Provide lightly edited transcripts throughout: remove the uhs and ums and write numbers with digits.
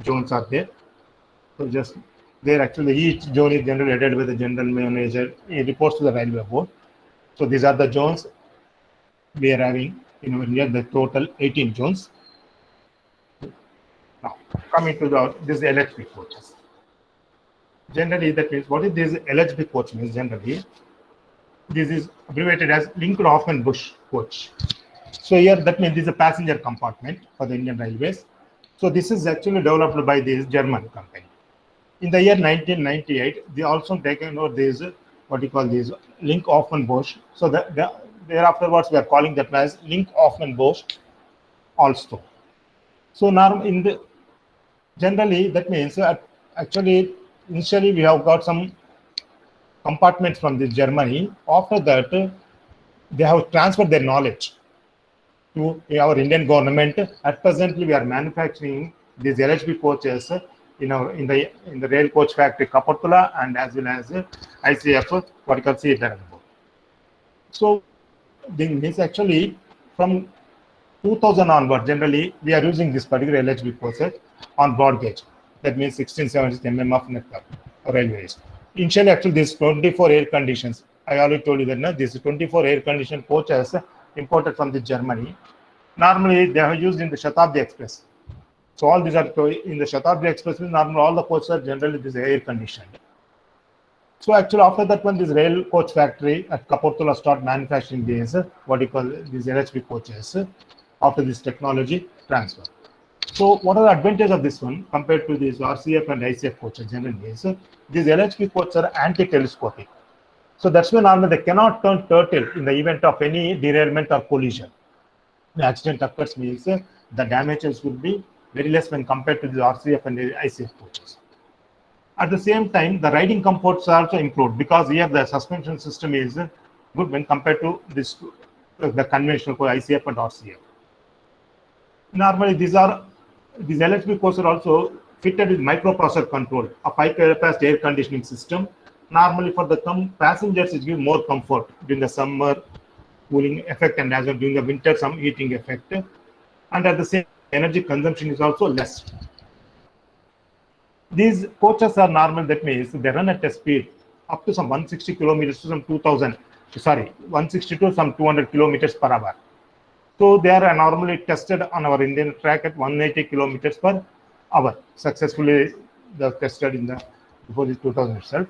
zones are there. So just there actually each zone is generally headed by the general manager. He reports to the railway board. So these are the zones we are having in our India, the total 18 zones. Now coming to this LHB coaches. Generally, that means what is this LHB coach means generally? This is abbreviated as linked Hoffman Bush coach. So here that means this is a passenger compartment for the Indian Railways. So this is actually developed by this German company. In the year 1998, they also taken over this what you call this Link Hoffman Bush. So there afterwards we are calling that as Link Hoffman Bush also. So now in the generally that means actually initially we have got some compartments from this Germany. After that, they have transferred their knowledge to our Indian government. At presently, we are manufacturing these LHB coaches in the rail coach factory Kapurthala and as well as ICF what you can see there. So this actually from 2000 onward, generally we are using this particular LHB coaches on broad gauge. That means 1670 mm of network railways. Initially, actually, this 24 air conditions. I already told you that now this 24 air conditioned coaches imported from the Germany. Normally, they are used in the Shatabdi Express. So all these are in the Shatabdi Express. Normally, all the coaches are generally this air conditioned. So actually, after that one, this rail coach factory at Kapurthala start manufacturing these what you call these LHB coaches after this technology transfer. So what are the advantages of this one compared to these RCF and ICF coaches generally is these LHB coaches are anti-telescopic. So that's why normally they cannot turn turtle in the event of any derailment or collision. The accident occurs means the damages will be very less when compared to the RCF and the ICF coaches. At the same time, the riding comforts are also improved because here the suspension system is good when compared to this the conventional ICF and RCF. Normally, these LHB coaches are also fitted with microprocessor control, a 5 capacity air conditioning system. Normally, for the passengers, it gives more comfort during the summer cooling effect and as well during the winter some heating effect. And at the same energy consumption is also less. These coaches are normal, that means they run at a speed up to some 160 kilometers to some 160 to some 200 kilometers per hour. So they are normally tested on our Indian track at 180 kilometers per hour. Successfully they are tested in the before this 2000 itself.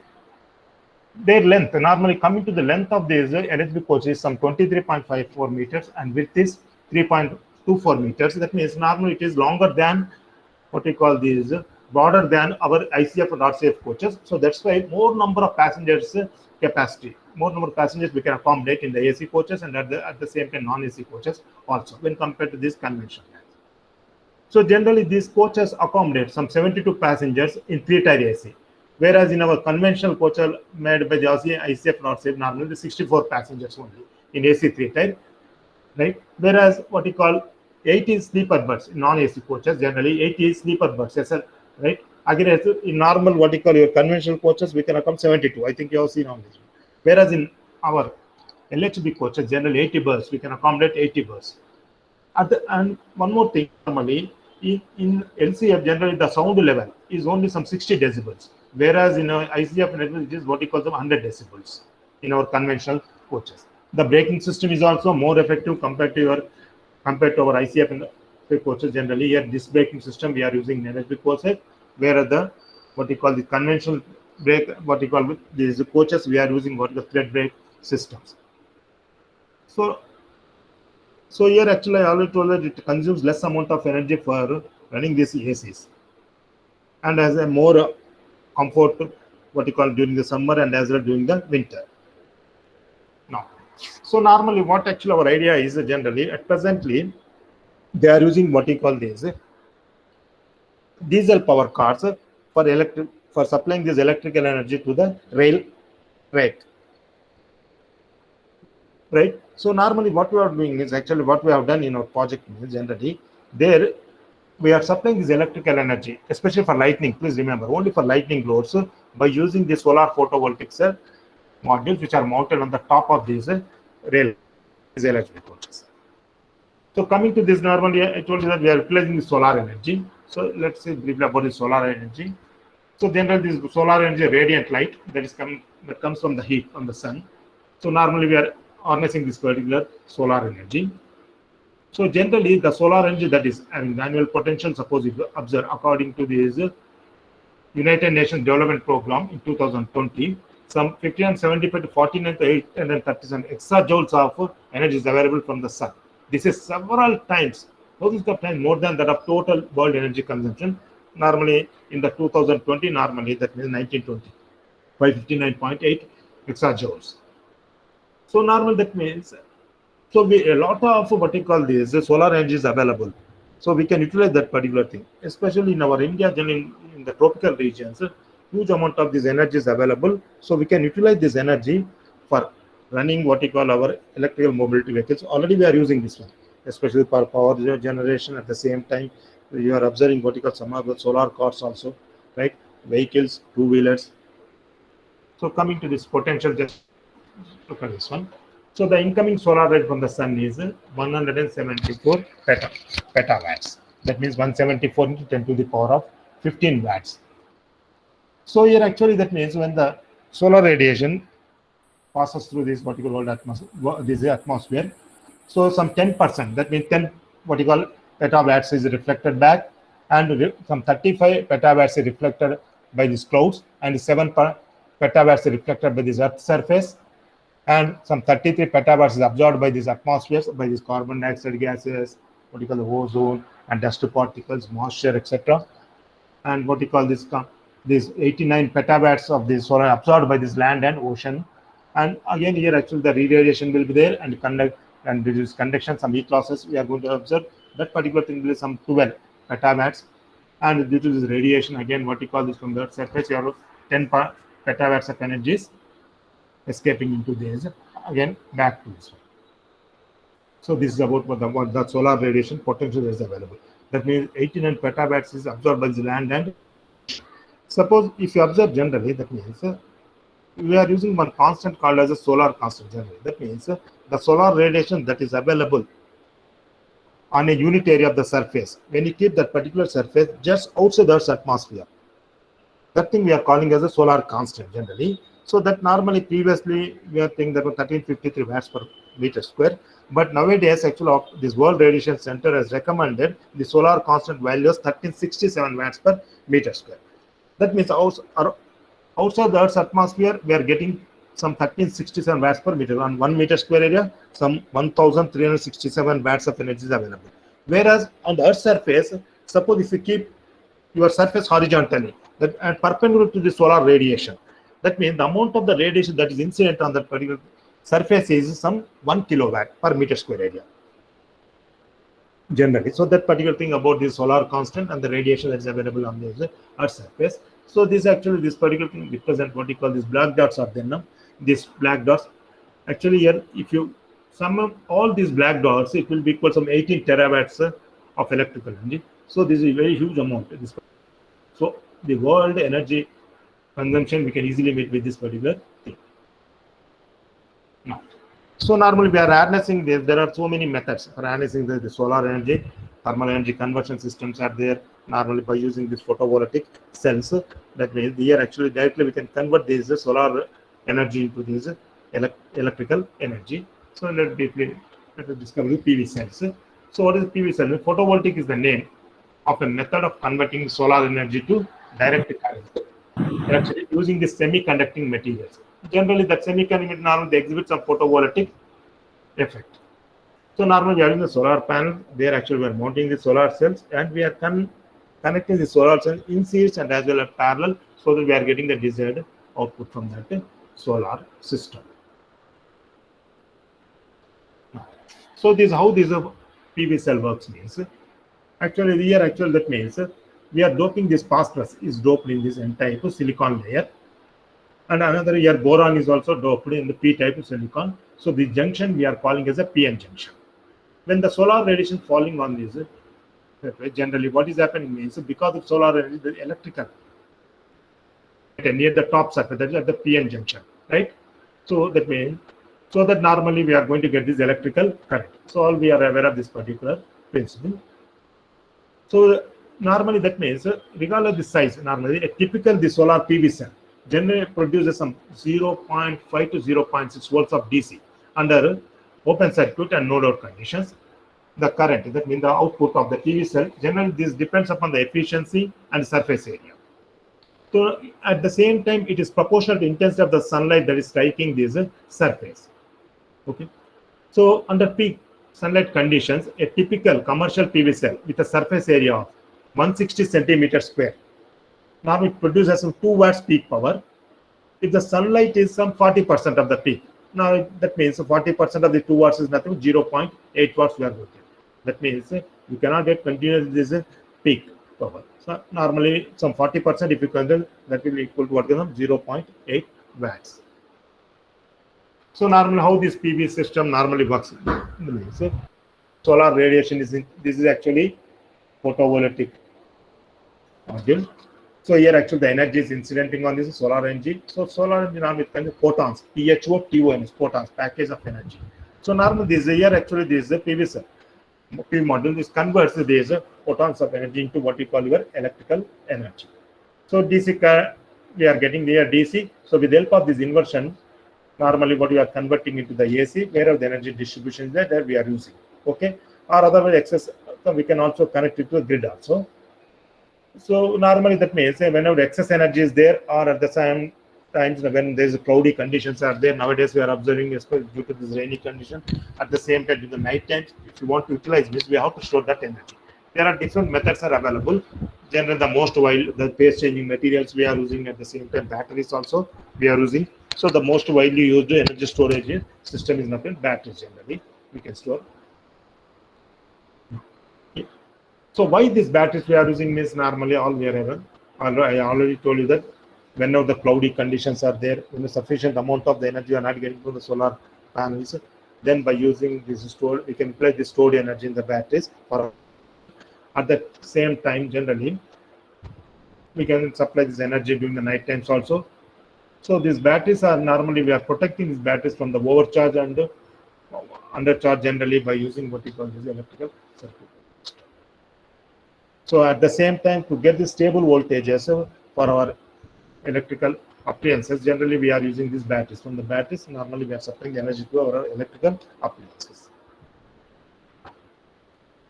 Their length, normally coming to the length of these LHB coaches is some 23.54 meters and width is 3.24 meters. That means normally it is longer than what we call these broader than our ICF and RCF coaches. So that's why more number of passengers capacity, more number of passengers we can accommodate in the AC coaches and at the same time non-AC coaches also when compared to this conventional. So generally these coaches accommodate some 72 passengers in 3-tier AC. Whereas in our conventional coaches made by the ICF and RCF, normally the 64 passengers only in AC 3-tier, right? Whereas what we call 80 sleeper berths in non-AC coaches, generally 80 sleeper berths, yes, right? Again, in normal what you call your conventional coaches, we can accommodate 72. I think you have seen on this one. Whereas in our LHB coaches, generally 80 berths, we can accommodate 80 berths. And one more thing, normally in LCF, generally the sound level is only some 60 decibels. Whereas in ICF it is what we call them 100 decibels in our conventional coaches. The braking system is also more effective compared to our ICF and coaches. Generally, here this braking system we are using in LHB coaches, whereas the what we call the conventional brake, what we call these coaches, we are using what the thread brake systems. So here actually I already told that it consumes less amount of energy for running these ACs and has a more comfort what you call during the summer and as well during the winter. Now, so normally what actually our idea is generally at presently they are using what you call these diesel power cars for supplying this electrical energy to the rail rate. Right. So normally what we are doing is actually what we have done in our project is generally there we are supplying this electrical energy, especially for lightning. Please remember, only for lightning loads by using the solar photovoltaic cell modules which are mounted on the top of these rail LHB coaches. So coming to this, normally I told you that we are utilizing the solar energy. So let's see briefly about the solar energy. So generally, this solar energy, radiant light that comes from the heat from the sun. So normally we are harnessing this particular solar energy. So generally, the solar energy that is having the annual potential, suppose if you observe according to this United Nations Development Program in 2020, some 1575 to 49 to 837 exajoules of energy is available from the sun. This is several times, thousands of times more than that of total world energy consumption. Normally, in the 2020, normally that means 1920, 559.8 exajoules. So normally that means, so a lot of what you call this, the solar energy is available. So we can utilize that particular thing, especially in our India, generally in the tropical regions, huge amount of this energy is available. So we can utilize this energy for running what you call our electrical mobility vehicles. Already we are using this one, especially for power generation. At the same time, you are observing what you call some of the solar cars also, right? Vehicles, two-wheelers. So coming to this potential, just look at this one. So the incoming solar rate from the sun is 174 petawatts. That means 174 into 10 to the power of 15 watts. So here actually that means when the solar radiation passes through this what you call atmosphere, so some 10%, that means 10 what you call petawatts is reflected back, and some 35 petawatts is reflected by these clouds, and 7 petawatts is reflected by this earth surface, and some 33 petawatts is absorbed by these atmospheres, by these carbon dioxide gases, what you call the ozone and dust particles, moisture, etc. And what you call this, these 89 petawatts of the solar absorbed by this land and ocean. And again here actually the radiation will be there, and reduce conduction, some heat losses we are going to observe. That particular thing will be some 12 petawatts. And due to this radiation, again what you call this from the earth surface, you have 10 petawatts of energies escaping into this. Again back to this one. So this is about what the solar radiation potential is available. That means 89 petawatts is absorbed by the land. And suppose if you observe generally, that means we are using one constant called as a solar constant generally. That means the solar radiation that is available on a unit area of the surface, when you keep that particular surface just outside the Earth's atmosphere, that thing we are calling as a solar constant generally. So that normally previously we are thinking that 1353 watts per meter square, but nowadays actually this World Radiation Center has recommended the solar constant value is 1367 watts per meter square. That means outside the Earth's atmosphere we are getting some 1367 watts per meter. On 1 meter square area, some 1367 watts of energy is available. Whereas on the Earth's surface, suppose if you keep your surface horizontally that and perpendicular to the solar radiation, that means the amount of the radiation that is incident on that particular surface is some 1 kilowatt per meter square area generally. So that particular thing about the solar constant and the radiation that is available on the Earth surface. So this actually, this particular thing represent what you call these black dots are there now. These black dots actually here, if you sum up all these black dots, it will be equal some 18 terawatts of electrical energy. So this is a very huge amount. So the world energy consumption we can easily meet with this particular thing. Now, so normally we are harnessing this. There are so many methods for harnessing the solar energy. Thermal energy conversion systems are there normally by using this photovoltaic cells. That means here actually directly we can convert this solar energy into this electrical energy. So let us discover the PV cells. So what is PV cell? Photovoltaic is the name of a method of converting solar energy to direct current. Actually using the semiconducting materials. Generally, that semiconductor normally they exhibit some photovoltaic effect. So normally we are using the solar panel. There actually we are mounting the solar cells, and we are connecting the solar cells in series and as well as parallel, so that we are getting the desired output from that solar system. So this how this PV cell works means. Actually here actually that means we are doping this phosphorus is doped in this n-type silicon layer, and another here boron is also doped in the p-type silicon. So the junction we are calling as a PN junction. When the solar radiation falling on this, generally what is happening means because of solar energy, the electrical near the top surface, that is at the PN junction, right? So that means that normally we are going to get this electrical current. So all we are aware of this particular principle. So normally that means regardless of the size, normally a typical the solar PV cell generally produces some 0.5 to 0.6 volts of DC under open circuit and no load conditions. The current, that means the output of the PV cell, generally this depends upon the efficiency and surface area. So at the same time, it is proportional to intensity of the sunlight that is striking this surface. Okay. So under peak sunlight conditions, a typical commercial PV cell with a surface area of 160 centimeters square. Now it produces some 2 watts peak power. If the sunlight is some 40% of the peak, now that means 40% of the 2 watts is nothing, 0.8 watts we are getting. That means you cannot get continuous this peak power. So normally some 40% if you consider, that will equal to what, 0.8 watts. So normally how this PV system normally works, solar radiation is this is actually photovoltaic module. So here actually the energy is incidenting on this solar energy. So solar energy normally contains photons, PHO, photons, package of energy. So normally this here actually this is a PV cell. PV module, this converts these photons of energy into what we call your electrical energy. So DC we are getting here DC. So with the help of this inversion, normally what we are converting into the AC, wherever the energy distribution is there we are using. Okay, or otherwise excess, so we can also connect it to the grid also. So normally that means whenever excess energy is there, or at the same times when there is cloudy conditions are there, nowadays we are observing, especially due to this rainy condition, at the same time in the night times, if you want to utilize this, we have to store that energy. There are different methods are available. Generally the most widely, the phase changing materials we are using, at the same time batteries also we are using. So the most widely used energy storage system is nothing, batteries generally we can store. So why these batteries we are using means normally all wherever. I already told you that whenever the cloudy conditions are there, when a sufficient amount of the energy are not getting from the solar panels, then by using this stored, we can place the stored energy in the batteries. For at the same time, generally, we can supply this energy during the night times also. So these batteries are normally we are protecting these batteries from the overcharge and undercharge generally by using what we call this electrical circuit. So at the same time, to get the stable voltages for our electrical appliances, generally we are using these batteries. From the batteries, normally we are supplying the energy to our electrical appliances.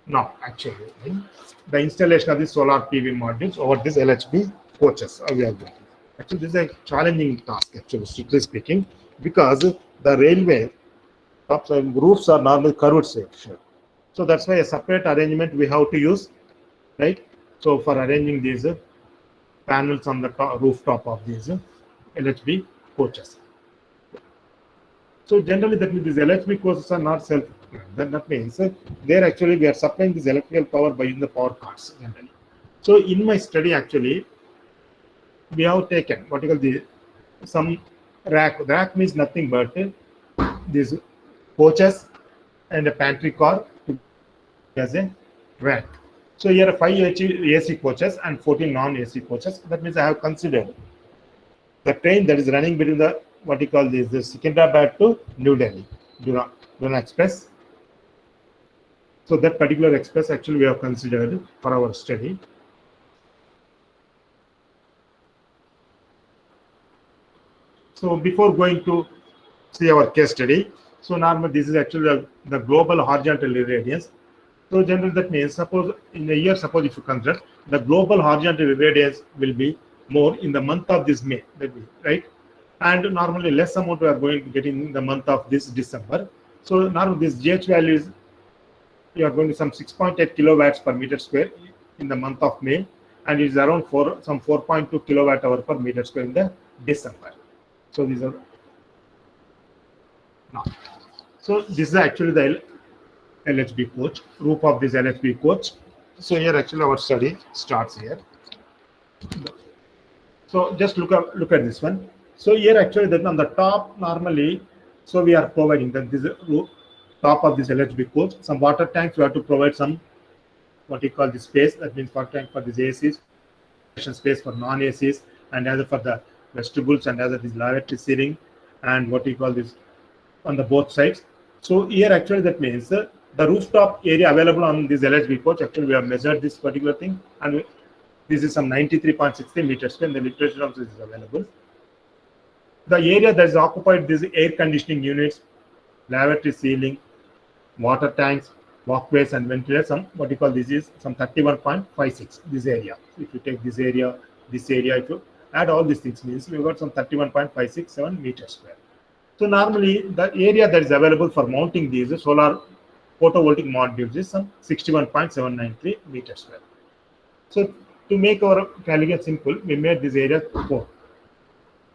Now, actually, the installation of the solar PV modules over these LHB coaches we are doing. Actually, this is a challenging task, actually, strictly speaking, because the railway tops and roofs are normally curved section. So that's why a separate arrangement we have to use, right? So for arranging these panels on the rooftop of these LHB coaches. So generally that means these LHB coaches are not self. That means there actually we are supplying this electrical power by using the power cards generally. So in my study actually we have taken what you call the some rack. Rack means nothing but these coaches and a pantry car as a rack. So here are 5 AC coaches and 14 non-AC coaches. That means I have considered the train that is running between the what you call this the Secunderabad to New Delhi, Duna Express. So that particular express actually we have considered for our study. So before going to see our case study, so normally this is actually the global horizontal irradiance. So generally that means suppose in a year, suppose if you consider the global horizontal irradiance will be more in the month of this May, right? And normally less amount we are going to get in the month of this December. So now this GH value is you are going to some 6.8 kilowatts per meter square in the month of May, and it is around some 4.2 kilowatt hour per meter square in the December. So these are now. So this is actually the LHB coach, roof of this LHB coach. So here actually our study starts here. So just look at this one. So here actually then on the top normally, so we are providing that this roof, top of this LHB coach, some water tanks. We have to provide some what you call the space. That means water tank for these ACs, space for non-ACs, and other for the vestibules and other this lavatory ceiling, and what you call this on the both sides. So here actually that means the the rooftop area available on this LHB coach, actually we have measured this particular thing, and this is some 93.60 meters square, and the literature also is available. The area that is occupied, these air conditioning units, lavatory ceiling, water tanks, walkways and ventilators, some what you call this is some 31.56 this area. If you take this area, if you add all these things, means we've got some 31.567 meters square. So normally the area that is available for mounting these solar photovoltaic modules is some 61.793 meters square. So to make our calculation simple, we made this area 4,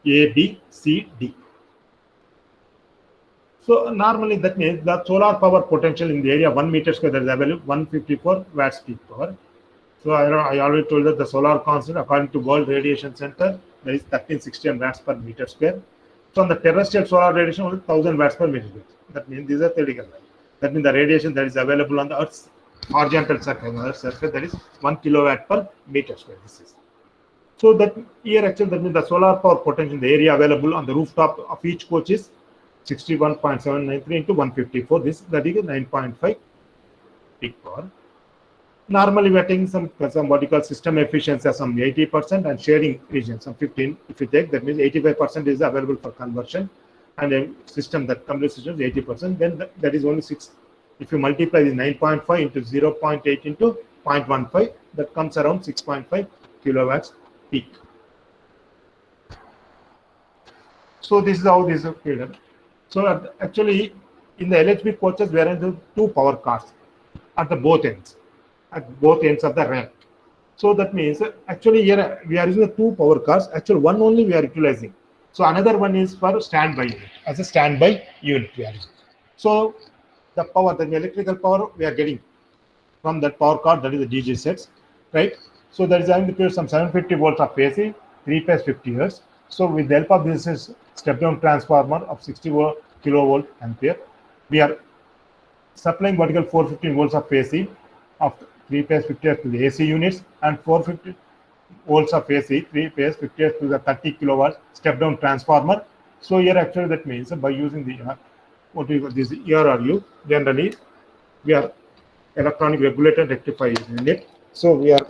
A, B, C, D. So normally that means the solar power potential in the area 1 meter square that is available 154 watts peak power. So I already told that the solar constant according to World Radiation Center there is 1360 watts per meter square. So on the terrestrial solar radiation only 1000 watts per meter square. That means these are theoretical values. That means the radiation that is available on the Earth's horizontal surface that is 1 kilowatt per meter square. This is. So that here actually that means the solar power potential in the area available on the rooftop of each coach is 61.793 into 154. That is 9.5 peak power. Normally we are taking some what you call system efficiency as some 80% and sharing region some 15. If you take that means 85% is available for conversion, and a system that complete system is 80%. Then that is only 6. If you multiply this 9.5 into 0.8 into 0.15, that comes around 6.5 kilowatts peak. So this is how this is figured. So actually, in the LHB coaches, we are into 2 power cards at the both ends of the ramp. So that means actually here we are using the 2 power cards. Actually, one only we are utilizing. So another one is for standby unit. As a standby unit we are using. So the power, the electrical power we are getting from that power card, that is the DG sets, right? So that is having to some 750 volts of AC, 3-phase 50 hertz. So with the help of this step-down transformer of 60 kilovolt ampere, we are supplying vertical 415 volts of AC of 3-phase 50 hertz to the AC units and 450 volts of AC 3-phase 50 hertz to the 30 kilowatt step-down transformer. So here actually that means by using the what we call this ERRU, generally we are electronic regulator rectifier unit. So we are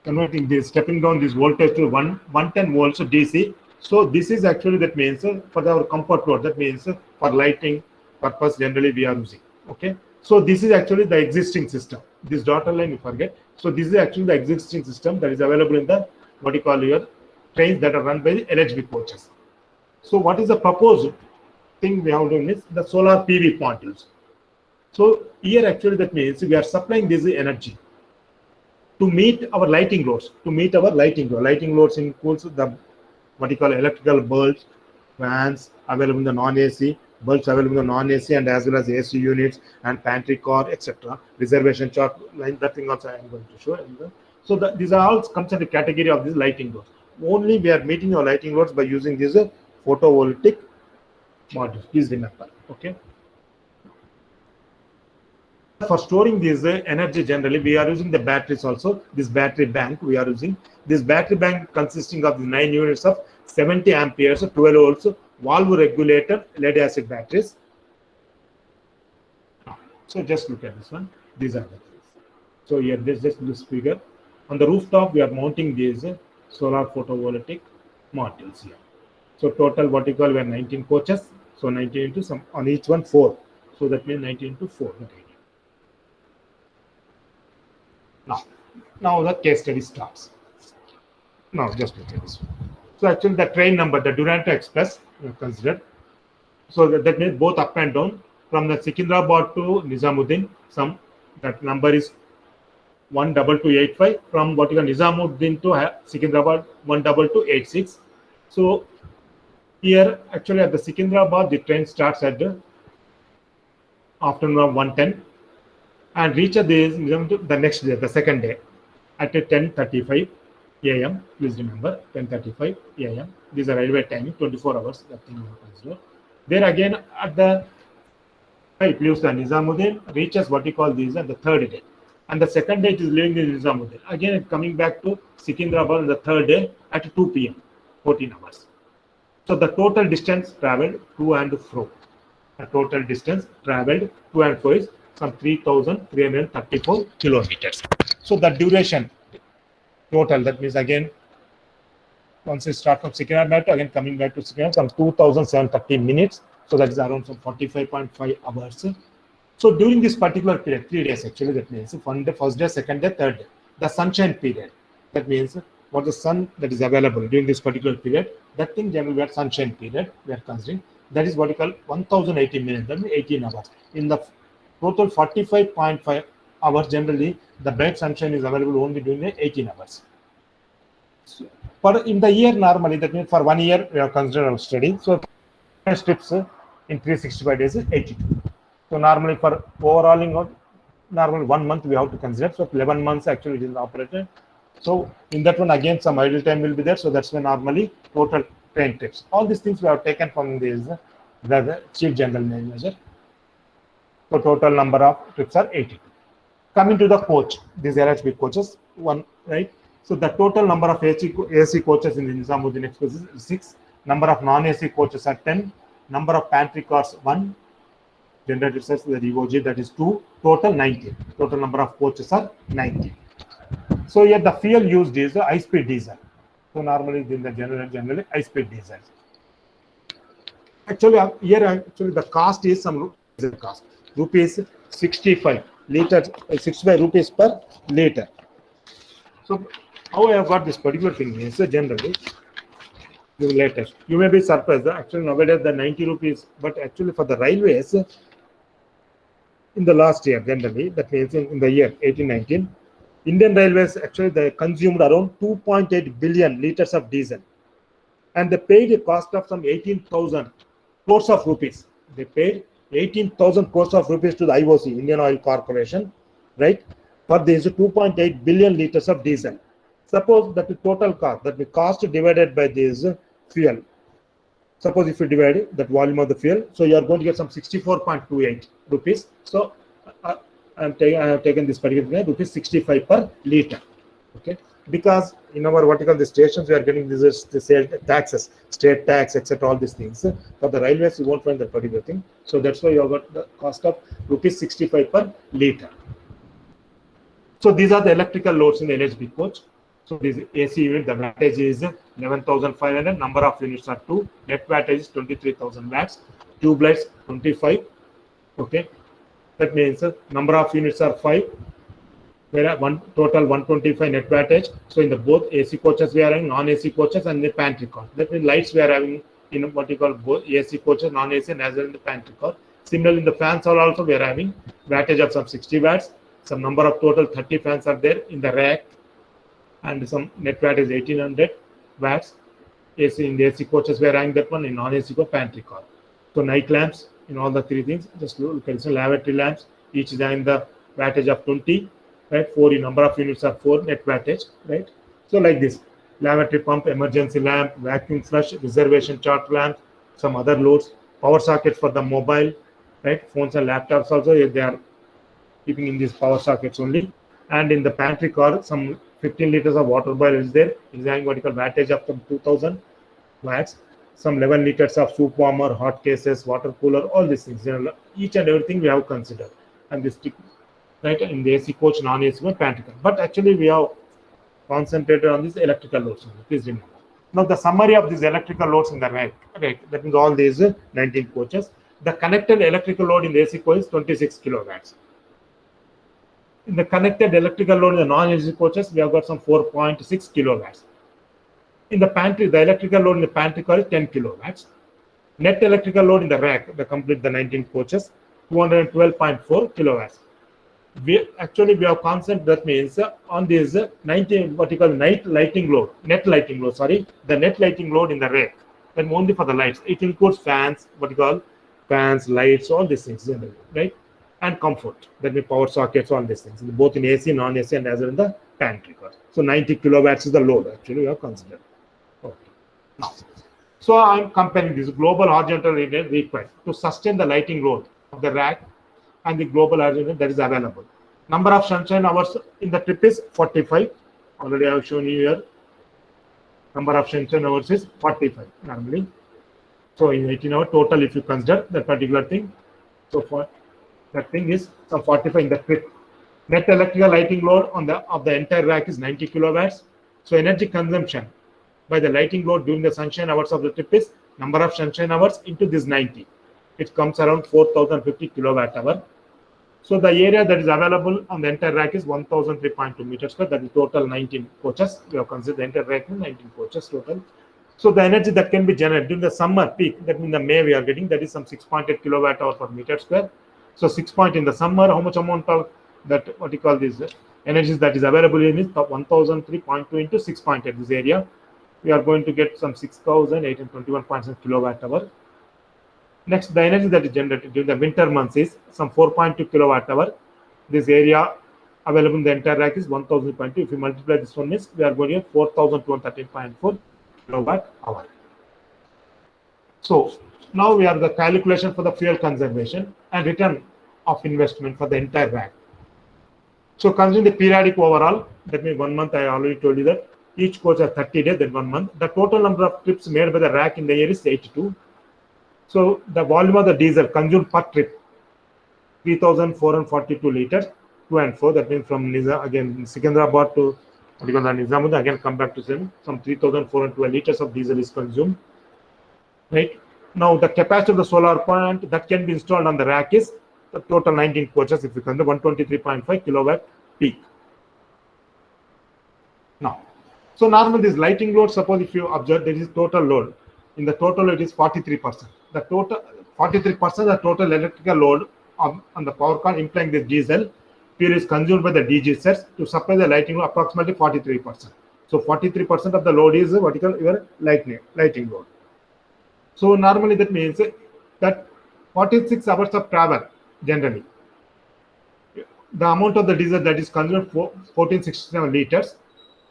converting this, stepping down this voltage to 110 volts DC. So this is actually that means for our comfort load, that means for lighting purpose generally we are using. Okay. So this is actually the existing system. This dotted line you forget. So this is actually the existing system that is available in the what you call your trains that are run by the LHB coaches. So what is the proposed thing we have done is the solar PV modules. So here actually that means we are supplying this energy to meet our lighting loads. Lighting loads includes the what you call electrical bulbs, fans available in the non-AC, bulbs available in the non-AC and as well as AC units and pantry car, etc. Reservation chart line, that thing also I am going to show. So these are all comes in the category of these lighting loads. Only we are meeting our lighting loads by using these photovoltaic modules. Please remember. Okay. For storing this energy generally we are using the batteries also. This battery bank we are using. This battery bank consisting of 9 units of 70 amperes 12 volts valve regulator lead acid batteries. So just look at this one. These are the things. So here just this figure. On the rooftop we are mounting these solar photovoltaic modules here. So total what you call we are 19 coaches. So 19 into some on each one 4. So that means 19 into 4. Okay. Now the case study starts. Now just look at this one. So actually the train number, the Duranto Express we have considered. So that means both up and down from the Secunderabad to Nizamuddin. That number is 12285. From what you call Nizamuddin to Secunderabad 12286. So here actually at the Secunderabad the train starts at the afternoon of 1:10 and reaches the next day, the second day at 10:35 a.m. Please remember 10:35 a.m. These are railway timing, 24 hours. That thing happens. There again at the it leaves the Nizamuddin, reaches what you call these on the third day, and the second day it is leaving the Nizamuddin. Again it coming back to Secunderabad on the third day at 2 p.m. 14 hours. So the total distance traveled to and fro. The total distance traveled to and fro is some 3,334 kilometers. So the duration total, that means again, once you start from Secunderabad, again coming back to Secunderabad, some 2,730 minutes. So that is around some 45.5 hours. So during this particular period, 3 days actually, that means first day, second day, third day, the sunshine period. That means what the sun that is available during this particular period, that thing generally we are sunshine period, we are considering. That is what we call 1,080 minutes, that means 18 hours. In the total 45.5 hours, generally, the bright sunshine is available only during the 18 hours. So, in the year normally, that means for 1 year, we have considered our study. So strips in 365 days is 82. So normally for overalling, normally 1 month we have to consider. So 11 months actually it is operated. So in that one again some idle time will be there. So that's when normally total train trips. All these things we have taken from this the chief general manager. So total number of trips are 82. Coming to the coach, these LHB coaches, one right. So the total number of AC coaches in the Nizamuddin Express is 6. Number of non-AC coaches are 10. Number of pantry cars 1. Generator says the EOG, that is 2. Total 19. Total number of coaches are 19. So here the fuel used is the high-speed diesel. So normally in the generally high-speed diesel. Actually here the cost is some cost. Rupees 65 liters, 65 rupees per liter. So how I have got this particular thing is generally the latest. You may be surprised. Actually nowadays the 90 rupees, but actually for the railways in the last year generally, that means in the year 1819, Indian Railways actually they consumed around 2.8 billion liters of diesel, and they paid a cost of some 18,000 crores of rupees. They paid 18,000 crores of rupees to the IOC, Indian Oil Corporation, right, for this 2.8 billion liters of diesel. Suppose that the total cost, that the cost divided by this fuel. Suppose if you divide that volume of the fuel, so you are going to get some 64.28 rupees. So I have taken this particular thing, rupees 65 per liter. Okay, because in our vertical the stations we are getting this the sale taxes, state tax, etc. All these things. For the railways you won't find that particular thing. So that's why you have got the cost of rupees 65 per liter. So these are the electrical loads in the LHB coach. So this AC unit, the wattage is 11,500. Number of units are 2. Net wattage is 23,000 watts. Tube lights 25. Okay. That means number of units are 5. There are total 125 net wattage. So in the both AC coaches we are having, non-AC coaches and the pantry car. That means lights we are having in what you call both AC coaches, non-AC, and as well in the pantry car. Similarly, in the fans also we are having wattage of some 60 watts. Some number of total 30 fans are there in the rack, and some net watt is 1800 watts. AC in the AC coaches we are having that one, in non-AC coach pantry car. So night lamps in all the 3 things. Just look at some lavatory lamps. Each is having the wattage of 20. Right, 4 number of units are 4 net wattage, right? So like this, lavatory pump, emergency lamp, vacuum flush, reservation chart lamp, some other loads, power sockets for the mobile, right? Phones and laptops also they are keeping in these power sockets only. And in the pantry car, some 15 liters of water boiler is there. It's having what you call wattage of some 2000 watts. Some 11 liters of soup warmer, hot cases, water cooler, all these things. You know, each and everything we have considered. And this right in the AC coach, non-AC coach, pantry car. But actually we have concentrated on these electrical loads. Please remember. Now the summary of these electrical loads in the rack, right? That means all these 19 coaches. The connected electrical load in the AC coach is 26 kilowatts. In the connected electrical load in the non-AC coaches, we have got some 4.6 kilowatts. In the pantry, the electrical load in the pantry car is 10 kilowatts. Net electrical load in the rack, the 19 coaches, 212.4 kilowatts. We have concept that means on this 19 what you call net lighting load, the net lighting load in the rack, and only for the lights. It includes fans, what you call fans, lights, all these things, right? And comfort, that means power sockets, all these things, both in AC, non-AC, and as well in the pantry car. So 90 kilowatts is the load actually we have considered. Okay. Now, so I'm comparing this global horizontal radiant required to sustain the lighting load of the rack and the global horizontal that is available. Number of sunshine hours in the trip is 45. Already I have shown you here. Number of sunshine hours is 45 normally. So in 18-hour total, if you consider that particular thing, so for that thing is some 45 in the trip. Net electrical lighting load on the of the entire rack is 90 kilowatts. So energy consumption by the lighting load during the sunshine hours of the trip is number of sunshine hours into this 90. It comes around 4050 kilowatt hour. So the area that is available on the entire rack is 1003.2 meters square. That is total 19 coaches. We have considered the entire rack 19 coaches total. So the energy that can be generated during the summer peak, that means the May we are getting, that is some 6.8 kilowatt hour per meter square. So 6 point in the summer, how much amount of that, what you call this, energy that is available in is 1003.2 into 6.8 this area. We are going to get some 6,821.6 kilowatt hour. Next, the energy that is generated during the winter months is some 4.2 kilowatt hour. This area available in the entire rack is 1,000.2. If you multiply this one, means we are going to get 4,213.4 kilowatt hour. So now we have the calculation for the fuel conservation and return of investment for the entire rack. So considering the periodic overall, that means 1 month, I already told you that each coach has 30 days, then 1 month. The total number of trips made by the rack in the year is 82. So the volume of the diesel consumed per trip, 3,442 liters, 2 and 4. That means from Secunderabad to Nizamuddin, again come back to some 3,412 liters of diesel is consumed. Right now, the capacity of the solar plant that can be installed on the rack is the total 19 coaches. If you consider 123.5 kilowatt peak. Now, so normally this lighting load, suppose if you observe there is total load. In the total, it is 43%. The total 43% the total electrical load on the power car, implying the diesel fuel is consumed by the DG sets to supply the lighting load, approximately 43%. So 43% of the load is what you call your lighting load. So normally that means that 46 hours of travel generally. The amount of the diesel that is consumed 1467 liters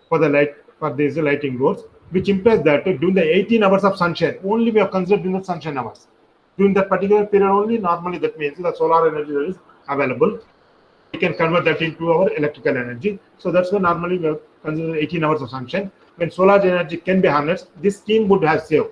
for the these lighting loads, which implies that during the 18 hours of sunshine, only we have considered during the sunshine hours. During that particular period only, normally that means the solar energy that is available, we can convert that into our electrical energy. So that's why normally we have considered 18 hours of sunshine. When solar energy can be harnessed, this scheme would have saved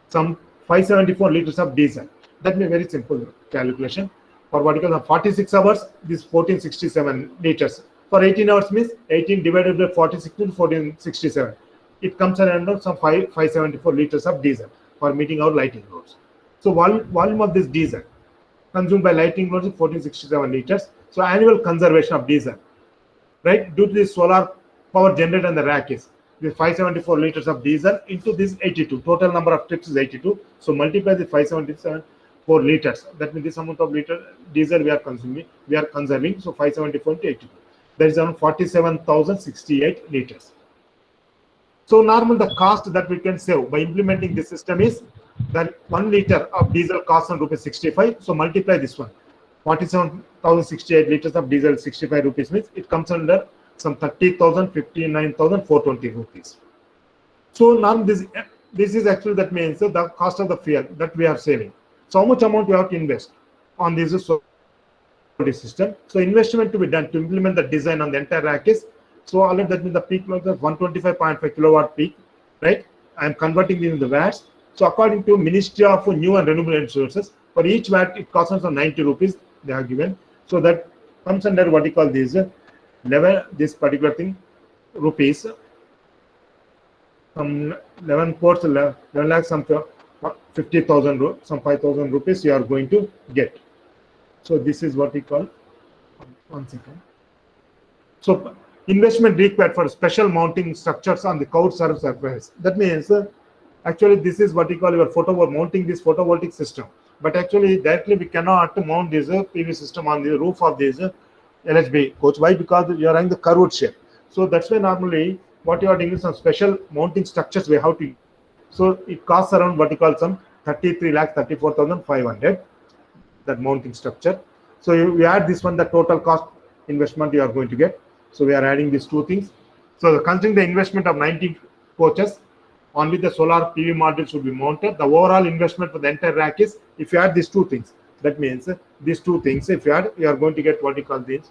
some 574 liters of diesel. That may be very simple calculation. For what you call 46 hours, this 1467 liters. For 18 hours means 18 divided by 46 to 1467. It comes around some 574 liters of diesel for meeting our lighting loads. So volume of this diesel consumed by lighting loads is 1467 liters. So annual conservation of diesel, right, due to the solar power generated on the rack is with 574 liters of diesel into this 82. Total number of trips is 82. So multiply the 574 liters. That means this amount of liter diesel we are conserving. So 574 into 82. That is around 47,068 liters. So normal the cost that we can save by implementing this system is that 1 liter of diesel costs on rupees 65. So multiply this one. 47,068 liters of diesel, 65 rupees means it comes under some 30,000, 59,420 rupees. So now this is actually, that means the cost of the fuel that we are saving. So how much amount we have to invest on this system? So investment to be done to implement the design on the entire rack is, so already that means the peak load is 125.5 kilowatt peak, right? I am converting it into the watts. So according to Ministry of New and Renewable Resources, for each watt it costs us 90 rupees they are given. So that comes under what you call this this particular thing rupees. Some 11 crores, 11 lakhs, some 50,000, some 5,000 rupees you are going to get. So this is what we call, 1 second. So investment required for special mounting structures on the KSRM surface. That means actually this is what we call your mounting this photovoltaic system. But actually directly we cannot mount this PV system on the roof of this LHB coach. Why? Because you are having the curved shape. So that's why normally what you are doing is some special mounting structures we have to. So it costs around what you call some 33,34,500, that mounting structure. So you add this one, the total cost investment you are going to get. So we are adding these two things. So considering the investment of 90 coaches, only the solar PV module should be mounted. The overall investment for the entire rack is, if you add these two things, that means these two things, if you add, you are going to get what you call this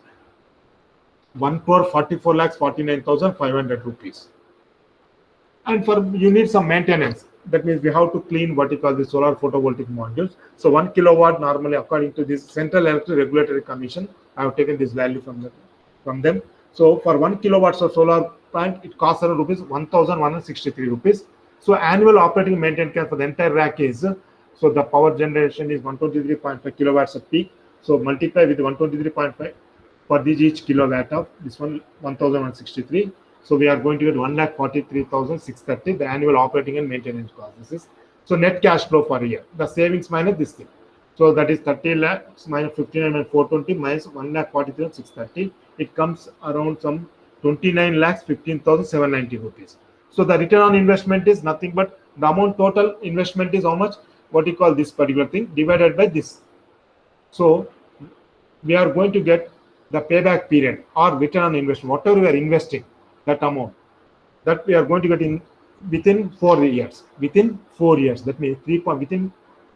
1,44,49,500 rupees. And for you need some maintenance. that means we have to clean what you call the solar photovoltaic modules. So 1 kilowatt normally, according to this Central Electric Regulatory Commission, I have taken this value from them. So for 1 kilowatts of solar plant, it costs around rupees 1,163 rupees. So annual operating maintenance cost for the entire rack is, so the power generation is 123.5 kilowatts of peak. So multiply with 123.5 for this each kilowatt of this one 1,163. So we are going to get 1,43,630 the annual operating and maintenance cost. This is so net cash flow per year. The savings minus this thing. So that is 30 lakhs minus 59,420 minus 1,43,630. It comes around some 29 lakhs 15,790 rupees. So the return on investment is nothing but the amount total investment is how much, what you call this particular thing, divided by this. So we are going to get the payback period or return on investment, whatever we are investing, that amount that we are going to get in within 4 years. Within 4 years, that means within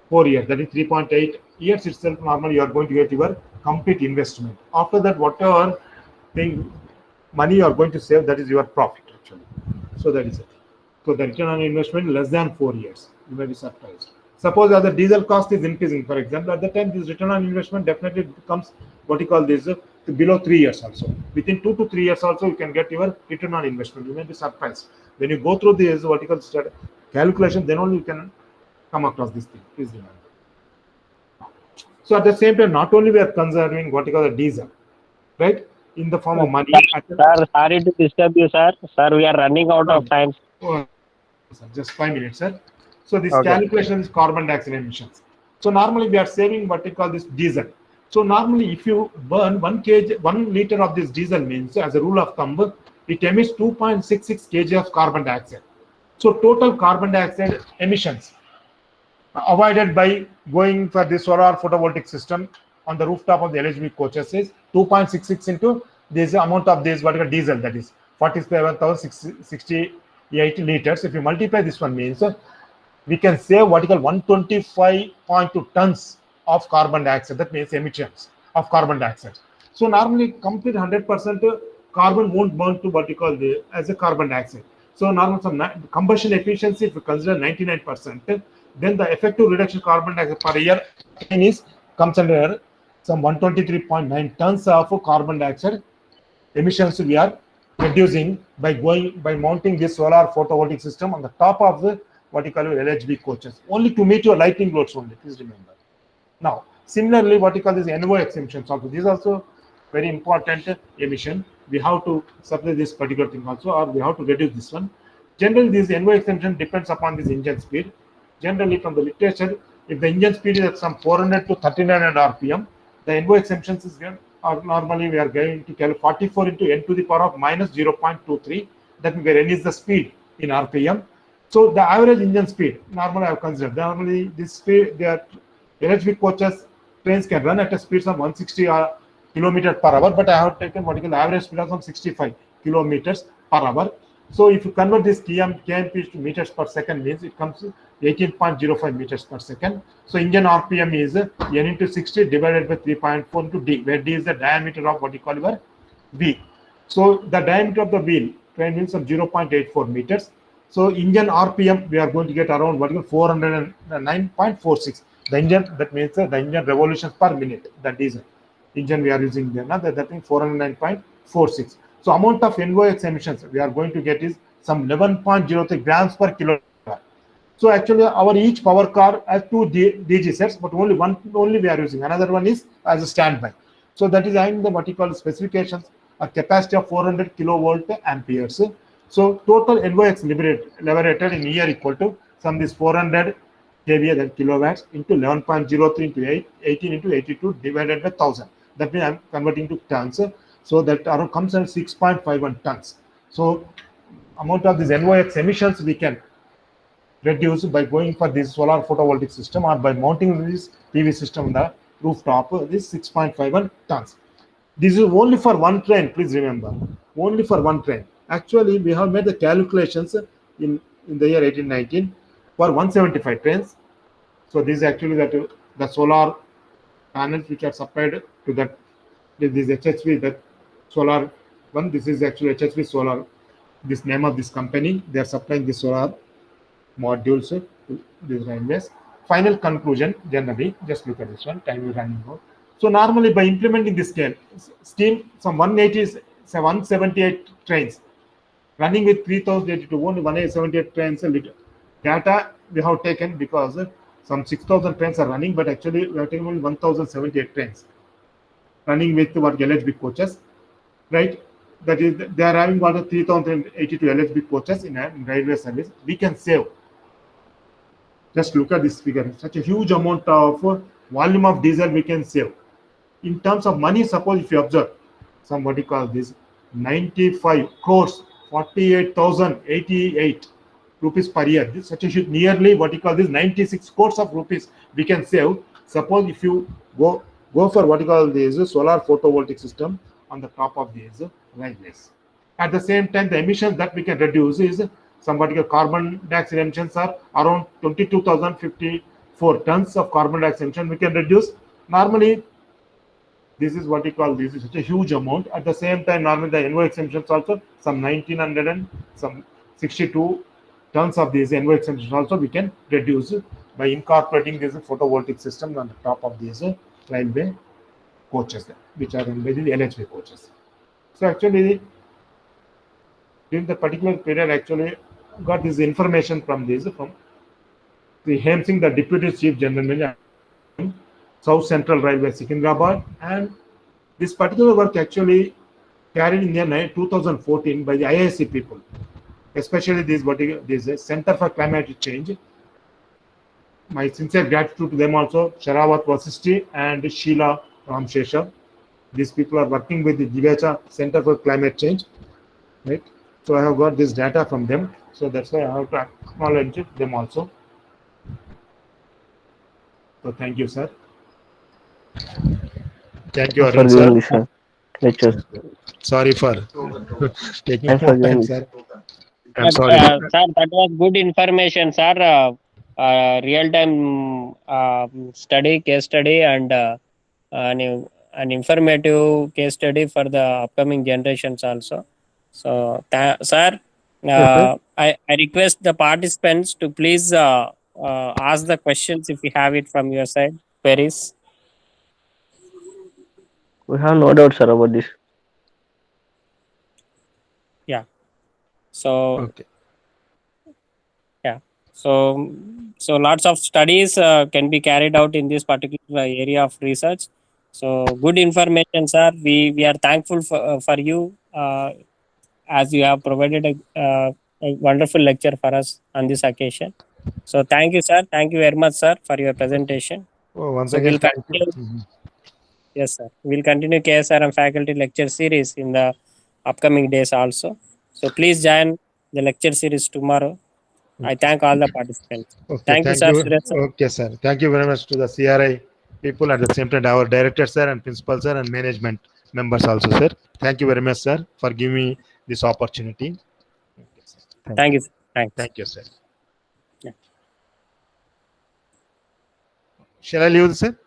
4 years, that is 3.8 years itself. Normally, you are going to get your complete investment. After that, whatever thing money you are going to save, that is your profit actually. So that is it. So the return on investment less than 4 years. You may be surprised. Suppose that the diesel cost is increasing, for example, at the time this return on investment definitely becomes what you call this below 3 years also. Within 2 to 3 years also, you can get your return on investment. You may be surprised. When you go through this what you call calculation, then only you can come across this thing. Please remember. So at the same time, not only we are conserving what you call the diesel, right, in the form of money. Sir, sorry to disturb you, sir. Sir, we are running out of time. Oh, just 5 minutes, sir. So this Okay. calculation is carbon dioxide emissions. So normally we are saving what we call this diesel. So normally if you burn 1 liter of this diesel means, as a rule of thumb, it emits 2.66 kg of carbon dioxide. So total carbon dioxide emissions avoided by going for the solar photovoltaic system on the rooftop of the LHB coaches is 2.66 into this amount of this what diesel, that is 47,068 liters. If you multiply this one means we can save what you call 125.2 tons of carbon dioxide. That means emissions of carbon dioxide. So normally complete 100% carbon won't burn to what you call as a carbon dioxide. So normally some combustion efficiency, if you consider 99%, then the effective reduction carbon dioxide per year comes under some 123.9 tons of carbon dioxide emissions we are reducing by mounting this solar photovoltaic system on the top of the what you call LHB coaches, only to meet your lighting loads only. Please remember. Now, similarly, what you call this NO exemptions also. This is also very important emission. We have to supply this particular thing also, or we have to reduce this one. Generally, this NO exemption depends upon this engine speed. Generally, from the literature, if the engine speed is at some 400 to 1300 RPM, the NO exemptions is normally we are going to calculate 44 into n to the power of minus 0.23. That means n is the speed in RPM. So the average engine speed, normally I have considered, normally this speed, their LHB coaches trains can run at a speed of 160 kilometers per hour, but I have taken what you call the average speed of some 65 kilometers per hour. So if you convert this kmp to meters per second means it comes to 18.05 meters per second. So engine RPM is n into 60 divided by 3.4 into d, where d is the diameter of what you call your wheel. So the diameter of the wheel train means some 0.84 meters. So engine RPM we are going to get around what you call 409.46. The engine, that means the engine revolutions per minute. The diesel engine we are using there now, that means 409.46. So amount of NOx emissions we are going to get is some 11.03 grams per kilowatt. So actually our each power car has 2 DG sets, but only one we are using. Another one is as a standby. So that is having the what you call specifications, a capacity of 400 kilovolt amperes. So total NOx liberated in year equal to some this 400 kVA, that kilowatts, into 11.03 into 18 into 82 divided by 1000. That means I'm converting to tons. So that around comes at 6.51 tons. So amount of these NOx emissions we can reduce by going for this solar photovoltaic system or by mounting this PV system on the rooftop. This 6.51 tons. This is only for one train. Please remember, only for one train. Actually, we have made the calculations in the year 1819 for 175 trains. So this is actually the solar panels which are supplied to that this HHV, that solar one. This is actually HHV solar. This name of this company, they are supplying the solar modules to these railways. Final conclusion, generally, just look at this one, time is running out. So normally by implementing this scheme, some 178 trains running with 3082, only 178 trains data we have taken, because some 6000 trains are running, but actually we have taken only 1078 trains running with what LHB coaches, right? That is, they are having about 3082 LHB coaches in a railway service. We can save. Just look at this figure. Such a huge amount of volume of diesel we can save. In terms of money, suppose if you observe, somebody calls this 95 crores, 48,088 rupees per year. This such a huge, nearly what you call this 96 crores of rupees we can save. Suppose if you go for what you call this solar photovoltaic system on the top of these railways. At the same time, the emissions that we can reduce is some particular carbon dioxide emissions are around 22,054 tons of carbon dioxide emission we can reduce. Normally, this is what we call, this is such a huge amount. At the same time, normally the NOx emissions also some 1900 and some 62 tons of these NOx emissions also we can reduce by incorporating this photovoltaic system on the top of these railway coaches, which are in the LHB coaches. So actually, during the particular period, actually got this information from the Hem Singh, the Deputy Chief General Manager, South Central Railway, Secunderabad, and this particular work actually carried in the 2014 by the IIC people, especially this Center for Climate Change. My sincere gratitude to them also, Sharawat Vasisti and Sheila Ramshesha. These people are working with the Divecha Center for Climate Change, right? So I have got this data from them. So that's why I have to acknowledge them also. So thank you, sir. Thank you, For Arun, giving sir. this lectures. Sorry for taking Thanks more for time, giving. sir. I'm sorry. Sir, that was good information, sir. Real-time study, case study, and an informative case study for the upcoming generations also. So, sir, Yes, sir. I request the participants to please ask the questions if you have it from your side. Queries. We have no doubt, sir, about this. Yeah. So, Okay. yeah. So lots of studies can be carried out in this particular area of research. So good information, sir. We are thankful for you as you have provided a wonderful lecture for us on this occasion. So thank you, sir. Thank you very much, sir, for your presentation. Oh, once So again, we'll thank you. continue. Yes, sir. We'll continue KSRM faculty lecture series in the upcoming days also. So please join the lecture series tomorrow. I thank all the participants. Okay, Thank you, thank sir. you. Suresh, sir. Okay, sir. Thank you very much to the CRI people, at the same time our director, sir, and principal, sir, and management members also, sir. Thank you very much, sir, for giving me this opportunity. Okay, sir. Thank you. Sir. Thanks. Thank you, sir. Yeah. Shall I leave, sir?